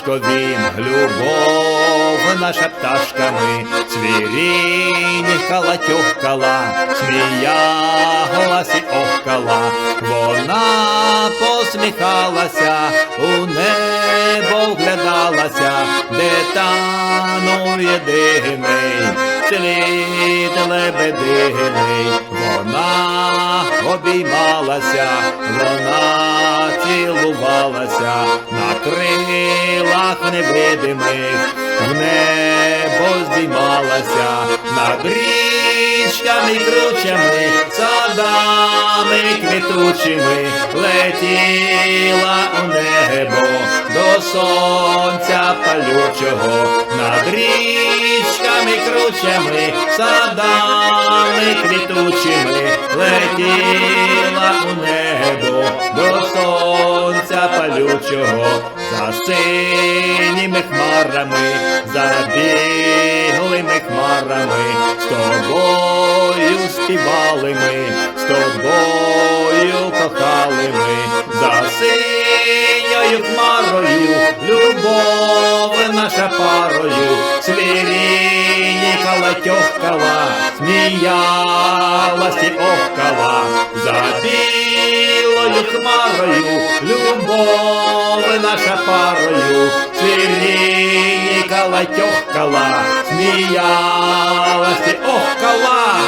батьковім, любов наша пташками, цвірінькала, тьохкала, сміялась і охкала, вона посміхалася, у небо вглядалася, де танув єдиний світ лебединий. Вона обіймалася, вона цілувалася, на крилах невидимих в небо здіймалася, над річками й кручами, садами квітучими летіла у небо до сонця палючого, над річками й кручами, садами квітучими летіла у небо до сонця палючого. За синіми хмарами, за білими хмарами, з тобою співали ми, з тобою кохали ми. За синьою хмарою любов наша парою, свирінькала, тьохкала, сміялась і охкала. За білою хмарою любов наша парою, свирінькала, тьохкала, сміялась і охкала.